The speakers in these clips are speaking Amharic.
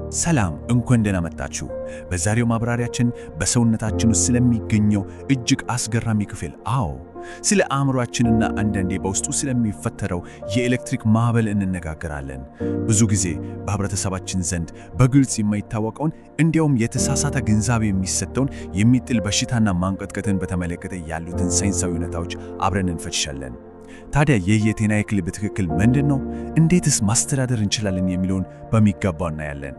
ሰላም እንኳን ደህና መጣችሁ። በዛሬው ማብራሪያችን በሰውነታችን ውስጥ ስለሚገኘው እጅግ አስገራሚ ክፍል ስለ አእምሮአችንና አንዳንዴ በውስጡ ስለሚፈጠረው የኤሌክትሪክ ማዕበል እንነጋገራለን። ብዙ ጊዜ በህብረተሰባችን ዘንድ በግልጽ የማይታወቀውን እንዲያውም የተሳሳተ ግንዛቤ የሚሰጠውን የሚጥል በሽታና ማንቀጥቀጥን በተመለከተ ያሉትን ሳይንሳዊ እውነታዎች አብረን እንፈትሻለን። ታዲያ ይህ የጤና እክል በትክክል ምንድነው? እንዴትስ ማስተዳደር እንችላለን የሚለውን በሚገባው እናያለን።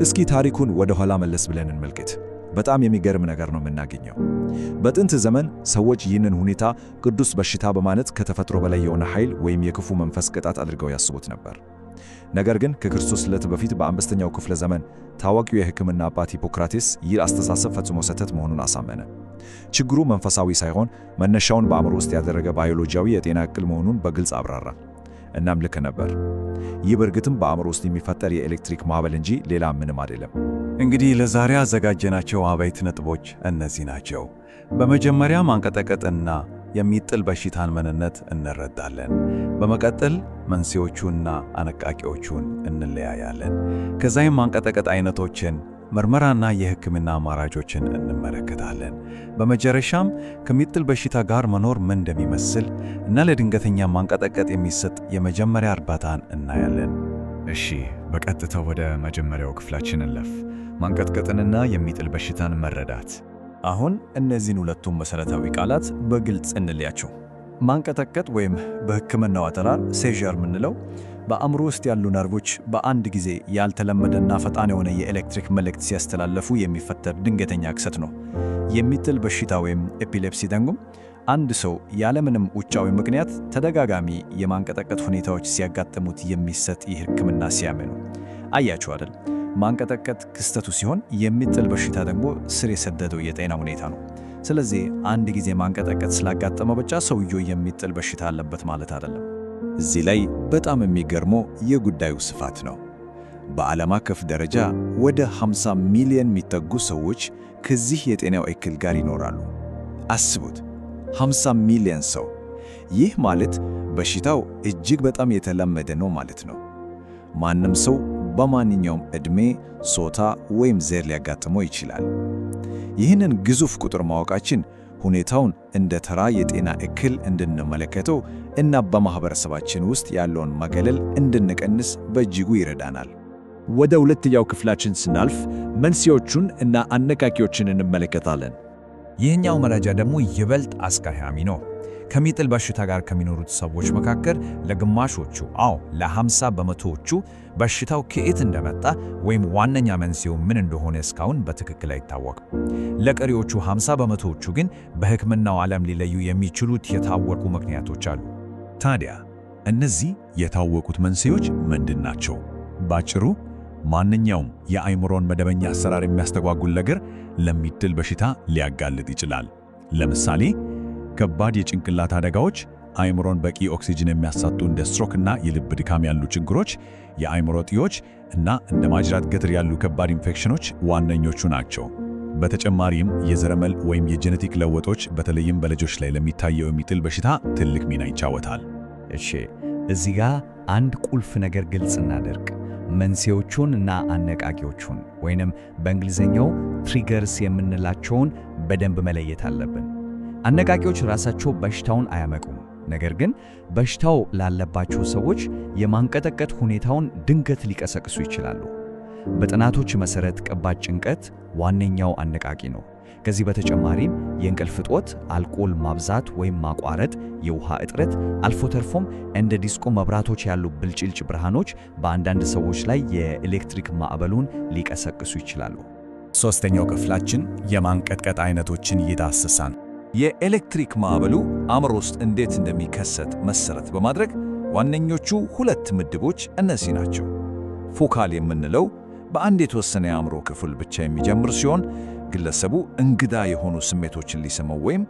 እስኪ ታሪኩን ወደ ኋላ መለስ ብለን እንመልከት። በጣም የሚገርም ነገር ነው የምናገኘው። በጥንት ዘመን ሰዎች ይህንን ሁኔታ ቅዱስ በሽታ በማለት ከተፈጥሮ በላይ የሆነ ኃይል ወይም የክፉ መንፈስ ቅጣት አድርገው ያስቡት ነበር። ነገር ግን ከክርስቶስ ልደት በፊት በ5ኛው ክፍለ ዘመን ታዋቂው የሕክምና አባት ሂፖክራቴስ ይህ አስተሳሰብ ፈጽሞ ስህተት መሆኑን አሳመነ። ችግሩ መንፈሳዊ ሳይሆን መነሻውን በአእምሮ ውስጥ ያደረገ ባዮሎጂያዊ የጤና እክል መሆኑን በግልጽ አብራራ። እናም ልክ ነበር። ይህ በእርግጥም በአእምሮ ውስጥ የሚፈጠር የኤሌክትሪክ ማዕበል እንጂ ሌላ ምንም አይደለም። እንግዲህ ለዛሬ ያዘጋጀናቸው አበይት ነጥቦች እነዚህ ናቸው። በመጀመሪያ ማንቀጥቀጥና የሚጥል በሽታን ምንነት እንረዳለን። በመቀጠል መንስኤዎቹና አነቃቂዎቹን እንለያያለን። ከዛም ማንቀጥቀጥ አይነቶችን፣ ምርመራና የሕክምና አማራጮችን እንመለከታለን። በመጨረሻም ከሚጥል በሽታ ጋር መኖር ምን እንደሚመስል እና ለድንገተኛ ማንቀጥቀጥ የሚሰጥ የመጀመሪያ እርዳታን እናያለን። እሺ፣ በቀጥታ ወደ መጀመሪያው ክፍላችን እንለፍ። ማንቀጥቀጥንና የሚጥል በሽታን መረዳት። አሁን እነዚህን ሁለቱም መሰረታዊ ቃላት በግልጽ እንለያቸው። ማንቀጥቀጥ ወይም በሕክምናው አጠራር ሴዠር የምንለው በአእምሮ ውስጥ ያሉ ነርቮች በአንድ ጊዜ ያልተለመደና ፈጣን የሆነ የኤሌክትሪክ መልእክት ሲያስተላልፉ የሚፈጠር ድንገተኛ ክስተት ነው። የሚጥል በሽታ ወይም ኤፒሌፕሲ ደግሞ አንድ ሰው ያለምንም ውጫዊ ምክንያት ተደጋጋሚ የማንቀጥቀጥ ሁኔታዎች ሲያጋጥሙት የሚሰጥ የሕክምና ስያሜ ነው። አያችሁ አይደል? ማንቀጥቀጥ ክስተቱ ሲሆን የሚጥል በሽታ ደግሞ ስር የሰደደው የጤና ሁኔታ ነው። ስለዚህ አንድ ጊዜ ማንቀጥቀጥ ስላጋጠመው ብቻ ሰውየው የሚጥል በሽታ አለበት ማለት አይደለም። እዚህ ላይ በጣም የሚገርመው የጉዳዩ ስፋት ነው። በዓለም አቀፍ ደረጃ ወደ 50 ሚሊዮን የሚጠጉ ሰዎች ከዚህ የጤናው እክል ጋር ይኖራሉ። አስቡት፣ 50 ሚሊዮን ሰው። ይህ ማለት በሽታው እጅግ በጣም የተለመደ ነው ማለት ነው። ማንም ሰው በማንኛውም ዕድሜ፣ ጾታ ወይም ዘር ሊያጋጥመው ይችላል። ይህንን ግዙፍ ቁጥር ማወቃችን ሁኔታውን እንደ ተራ የጤና እክል እንድንመለከተው እና በማህበረሰባችን ውስጥ ያለውን መገለል እንድንቀንስ በእጅጉ ይረዳናል። ወደ ሁለተኛው ክፍላችን ስናልፍ መንስኤዎቹን እና አነቃቂዎችን እንመለከታለን። ይህኛው መረጃ ደግሞ ይበልጥ አስቀያሚ ነው። ከሚጥል በሽታ ጋር ከሚኖሩት ሰዎች መካከል ለግማሾቹ ለ50 በመቶዎቹ በሽታው ከየት እንደመጣ ወይም ዋነኛ መንስኤው ምን እንደሆነ እስካሁን በትክክል አይታወቅም። ለቀሪዎቹ 50 በመቶዎቹ ግን በሕክምናው ዓለም ሊለዩ የሚችሉት የታወቁ ምክንያቶች አሉ። ታዲያ እነዚህ የታወቁት መንስኤዎች ምንድን ናቸው? ባጭሩ ማንኛውም የአእምሮን መደበኛ አሰራር የሚያስተጓጉል ነገር ለሚጥል በሽታ ሊያጋልጥ ይችላል። ለምሳሌ ከባድ የጭንቅላት አደጋዎች፣ አእምሮን በቂ ኦክሲጅን የሚያሳጡ እንደ ስትሮክና የልብ ድካም ያሉ ችግሮች፣ የአእምሮ እጢዎች እና እንደ ማጅራት ገትር ያሉ ከባድ ኢንፌክሽኖች ዋነኞቹ ናቸው። በተጨማሪም የዘረመል ወይም የጄኔቲክ ለውጦች በተለይም በልጆች ላይ ለሚታየው የሚጥል በሽታ ትልቅ ሚና ይጫወታል። እሺ፣ እዚህ ጋር አንድ ቁልፍ ነገር ግልጽ እናደርግ። መንስኤዎቹን እና አነቃቂዎቹን ወይንም በእንግሊዝኛው ትሪገርስ የምንላቸውን በደንብ መለየት አለብን። አነቃቂዎች ራሳቸው በሽታውን አያመቁም። ነገር ግን በሽታው ላለባቸው ሰዎች የማንቀጥቀጥ ሁኔታውን ድንገት ሊቀሰቅሱ ይችላሉ። በጥናቶች መሰረት ከባድ ጭንቀት ዋነኛው አነቃቂ ነው። ከዚህ በተጨማሪም የእንቅልፍ እጦት፣ አልኮል ማብዛት ወይም ማቋረጥ፣ የውሃ እጥረት፣ አልፎ ተርፎም እንደ ዲስኮ መብራቶች ያሉ ብልጭልጭ ብርሃኖች በአንዳንድ ሰዎች ላይ የኤሌክትሪክ ማዕበሉን ሊቀሰቅሱ ይችላሉ። ሶስተኛው ክፍላችን የማንቀጥቀጥ አይነቶችን ይዳስሳል። የኤሌክትሪክ ማዕበሉ አእምሮ ውስጥ እንዴት እንደሚከሰት መሰረት በማድረግ ዋነኞቹ ሁለት ምድቦች እነዚህ ናቸው። ፎካል የምንለው በአንድ የተወሰነ የአእምሮ ክፍል ብቻ የሚጀምር ሲሆን ግለሰቡ እንግዳ የሆኑ ስሜቶችን ሊሰማው ወይም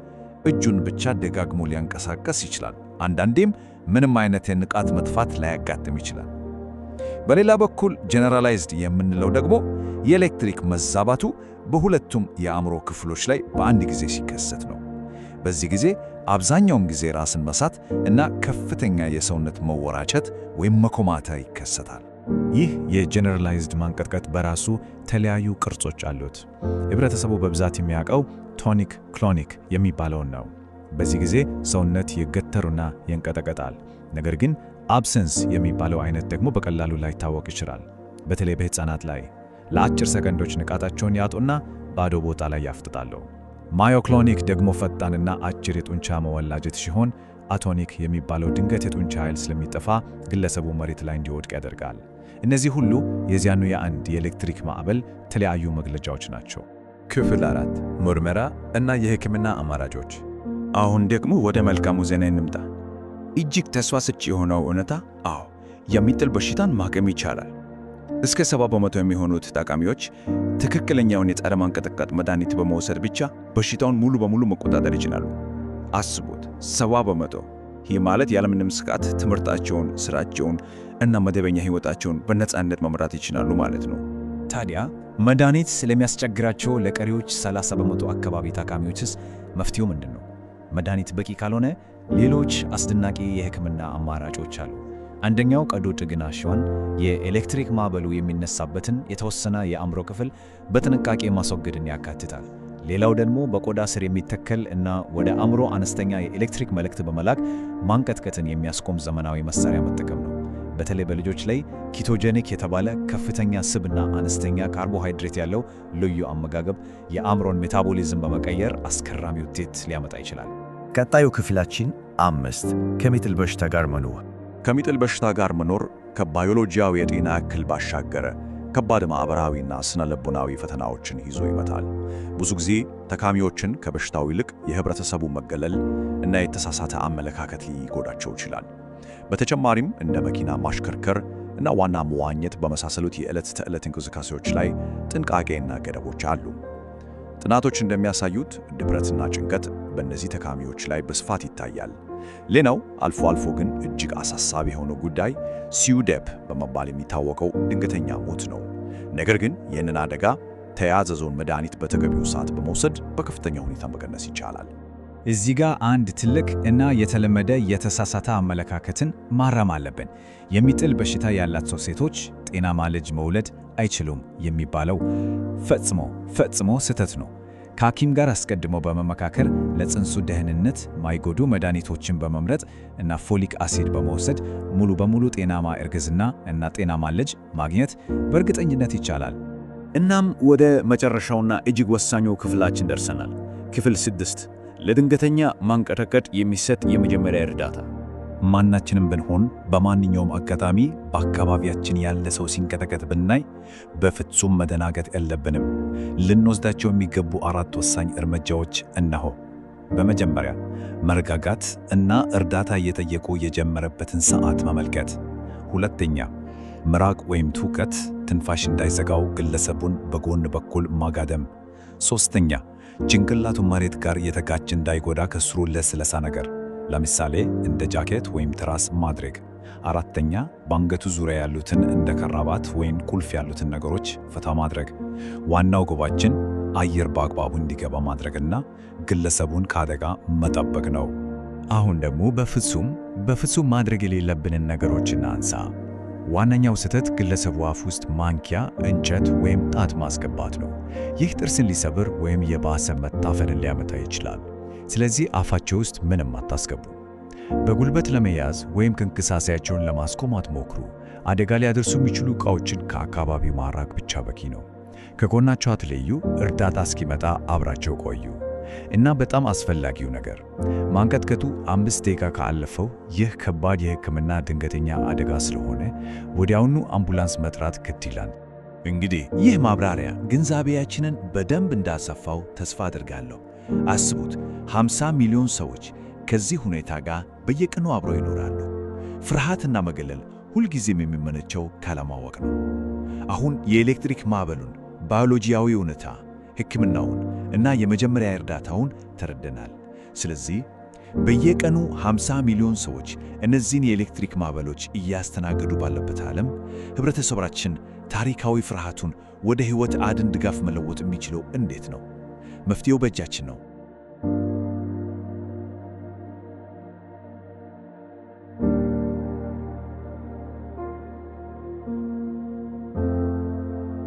እጁን ብቻ ደጋግሞ ሊያንቀሳቀስ ይችላል። አንዳንዴም ምንም አይነት የንቃት መጥፋት ላያጋጥም ይችላል። በሌላ በኩል ጀነራላይዝድ የምንለው ደግሞ የኤሌክትሪክ መዛባቱ በሁለቱም የአእምሮ ክፍሎች ላይ በአንድ ጊዜ ሲከሰት ነው። በዚህ ጊዜ አብዛኛውን ጊዜ ራስን መሳት እና ከፍተኛ የሰውነት መወራጨት ወይም መኮማተር ይከሰታል። ይህ የጀነራላይዝድ ማንቀጥቀጥ በራሱ የተለያዩ ቅርጾች አሉት። ህብረተሰቡ በብዛት የሚያውቀው ቶኒክ ክሎኒክ የሚባለውን ነው። በዚህ ጊዜ ሰውነት ይገተሩና ይንቀጠቀጣል። ነገር ግን አብሰንስ የሚባለው አይነት ደግሞ በቀላሉ ላይታወቅ ይችላል። በተለይ በህፃናት ላይ ለአጭር ሰከንዶች ንቃታቸውን ያጡና ባዶ ቦታ ላይ ያፍጥጣሉ። ማዮክሎኒክ ደግሞ ፈጣንና አጭር የጡንቻ መወላጀት ሲሆን፣ አቶኒክ የሚባለው ድንገት የጡንቻ ኃይል ስለሚጠፋ ግለሰቡ መሬት ላይ እንዲወድቅ ያደርጋል። እነዚህ ሁሉ የዚያኑ የአንድ የኤሌክትሪክ ማዕበል የተለያዩ መግለጫዎች ናቸው። ክፍል 4 ምርመራ እና የህክምና አማራጮች። አሁን ደግሞ ወደ መልካሙ ዜና እንምጣ። እጅግ ተስፋ ሰጪ የሆነው እውነታ፣ የሚጥል በሽታን ማከም ይቻላል። እስከ 70% የሚሆኑት ታካሚዎች ትክክለኛውን የጸረ ማንቀጥቀጥ መድኃኒት በመውሰድ ብቻ በሽታውን ሙሉ በሙሉ መቆጣጠር ይችላሉ። አስቡት፣ 70%! ይህ ማለት ያለምንም ስጋት ትምህርታቸውን፣ ስራቸውን እና መደበኛ ህይወታቸውን በነፃነት መምራት ይችላሉ ማለት ነው። ታዲያ መድኃኒት ስለሚያስቸግራቸው ለቀሪዎች 30% አካባቢ ታካሚዎችስ መፍትሄው ምንድን ነው? መድኃኒት በቂ ካልሆነ ሌሎች አስደናቂ የህክምና አማራጮች አሉ። አንደኛው ቀዶ ጥገና ሲሆን የኤሌክትሪክ ማዕበሉ የሚነሳበትን የተወሰነ የአእምሮ ክፍል በጥንቃቄ ማስወገድን ያካትታል። ሌላው ደግሞ በቆዳ ስር የሚተከል እና ወደ አእምሮ አነስተኛ የኤሌክትሪክ መልእክት በመላክ ማንቀጥቀጥን የሚያስቆም ዘመናዊ መሳሪያ መጠቀም ነው። በተለይ በልጆች ላይ ኪቶጀኒክ የተባለ ከፍተኛ ስብና አነስተኛ ካርቦሃይድሬት ያለው ልዩ አመጋገብ የአእምሮን ሜታቦሊዝም በመቀየር አስገራሚ ውጤት ሊያመጣ ይችላል። ቀጣዩ ክፍላችን 5 ከሚጥል በሽታ ጋር መኖር። ከሚጥል በሽታ ጋር መኖር ከባዮሎጂያዊ የጤና እክል ባሻገር ከባድ ማኅበራዊና ስነ-ልቦናዊ ፈተናዎችን ይዞ ይመጣል። ብዙ ጊዜ ታካሚዎችን ከበሽታው ይልቅ የህብረተሰቡ መገለል እና የተሳሳተ አመለካከት ሊጎዳቸው ይችላል። በተጨማሪም እንደ መኪና ማሽከርከር እና ዋና መዋኘት በመሳሰሉት የዕለት ተዕለት እንቅስቃሴዎች ላይ ጥንቃቄና ገደቦች አሉ። ጥናቶች እንደሚያሳዩት ድብረትና ጭንቀት በእነዚህ ታካሚዎች ላይ በስፋት ይታያል። ሌላው አልፎ አልፎ ግን እጅግ አሳሳቢ የሆነው ጉዳይ ሲዩዴፕ በመባል የሚታወቀው ድንገተኛ ሞት ነው። ነገር ግን ይህንን አደጋ ተያዘዘውን መድኃኒት በተገቢው ሰዓት በመውሰድ በከፍተኛ ሁኔታ መቀነስ ይቻላል። እዚህ ጋር አንድ ትልቅ እና የተለመደ የተሳሳተ አመለካከትን ማረም አለብን። የሚጥል በሽታ ያላቸው ሴቶች ጤናማ ልጅ መውለድ አይችሉም የሚባለው ፈጽሞ ስህተት ነው። ከሐኪም ጋር አስቀድሞ በመመካከር ለጽንሱ ደህንነት ማይጎዱ መድኃኒቶችን በመምረጥ እና ፎሊክ አሲድ በመውሰድ ሙሉ በሙሉ ጤናማ እርግዝና እና ጤናማ ልጅ ማግኘት በእርግጠኝነት ይቻላል። እናም ወደ መጨረሻውና እጅግ ወሳኙ ክፍላችን ደርሰናል። ክፍል 6 ለድንገተኛ ማንቀጥቀጥ የሚሰጥ የመጀመሪያ እርዳታ። ማናችንም ብንሆን በማንኛውም አጋጣሚ በአካባቢያችን ያለ ሰው ሲንቀጠቀጥ ብናይ በፍጹም መደናገጥ የለብንም። ልንወስዳቸው የሚገቡ 4 ወሳኝ እርምጃዎች እነሆ። በመጀመሪያ መረጋጋት እና እርዳታ እየጠየቁ የጀመረበትን ሰዓት መመልከት። ሁለተኛ ምራቅ ወይም ትውከት ትንፋሽ እንዳይዘጋው ግለሰቡን በጎን በኩል ማጋደም። ሶስተኛ ጭንቅላቱ መሬት ጋር የተጋጭ እንዳይጎዳ ከስሩ ለስለሳ ነገር ለምሳሌ እንደ ጃኬት ወይም ትራስ ማድረግ። አራተኛ በአንገቱ ዙሪያ ያሉትን እንደ ከራባት ወይም ቁልፍ ያሉትን ነገሮች ፈታ ማድረግ። ዋናው ግባችን አየር በአግባቡ እንዲገባ ማድረግና ግለሰቡን ከአደጋ መጠበቅ ነው። አሁን ደግሞ በፍጹም ማድረግ የሌለብንን ነገሮች እናንሳ። ዋነኛው ስህተት ግለሰቡ አፍ ውስጥ ማንኪያ፣ እንጨት ወይም ጣት ማስገባት ነው። ይህ ጥርስን ሊሰብር ወይም የባሰ መታፈንን ሊያመጣ ይችላል። ስለዚህ አፋቸው ውስጥ ምንም አታስገቡ። በጉልበት ለመያዝ ወይም እንቅስቃሴያቸውን ለማስቆም አትሞክሩ። አደጋ ሊያደርሱ የሚችሉ ዕቃዎችን ከአካባቢው ማራቅ ብቻ በቂ ነው። ከጎናቸው አትለዩ። እርዳታ እስኪመጣ አብራቸው ቆዩ። እና በጣም አስፈላጊው ነገር ማንቀጥቀጡ 5 ደቂቃ ካለፈው ይህ ከባድ የሕክምና ድንገተኛ አደጋ ስለሆነ ወዲያውኑ አምቡላንስ መጥራት ግድ ይላል። እንግዲህ ይህ ማብራሪያ ግንዛቤያችንን በደንብ እንዳሰፋው ተስፋ አድርጋለሁ። አስቡት፣ 50 ሚሊዮን ሰዎች ከዚህ ሁኔታ ጋር በየቀኑ አብረው ይኖራሉ። ፍርሃትና መገለል ሁልጊዜም የሚመነጨው ካለማወቅ ነው። አሁን የኤሌክትሪክ ማዕበሉን፣ ባዮሎጂያዊ እውነታ፣ ሕክምናውን እና የመጀመሪያ እርዳታውን ተረድተናል። ስለዚህ በየቀኑ 50 ሚሊዮን ሰዎች እነዚህን የኤሌክትሪክ ማዕበሎች እያስተናገዱ ባለበት ዓለም ህብረተሰባችን ታሪካዊ ፍርሃቱን ወደ ሕይወት አድን ድጋፍ መለወጥ የሚችለው እንዴት ነው? መፍትሄው በእጃችን ነው።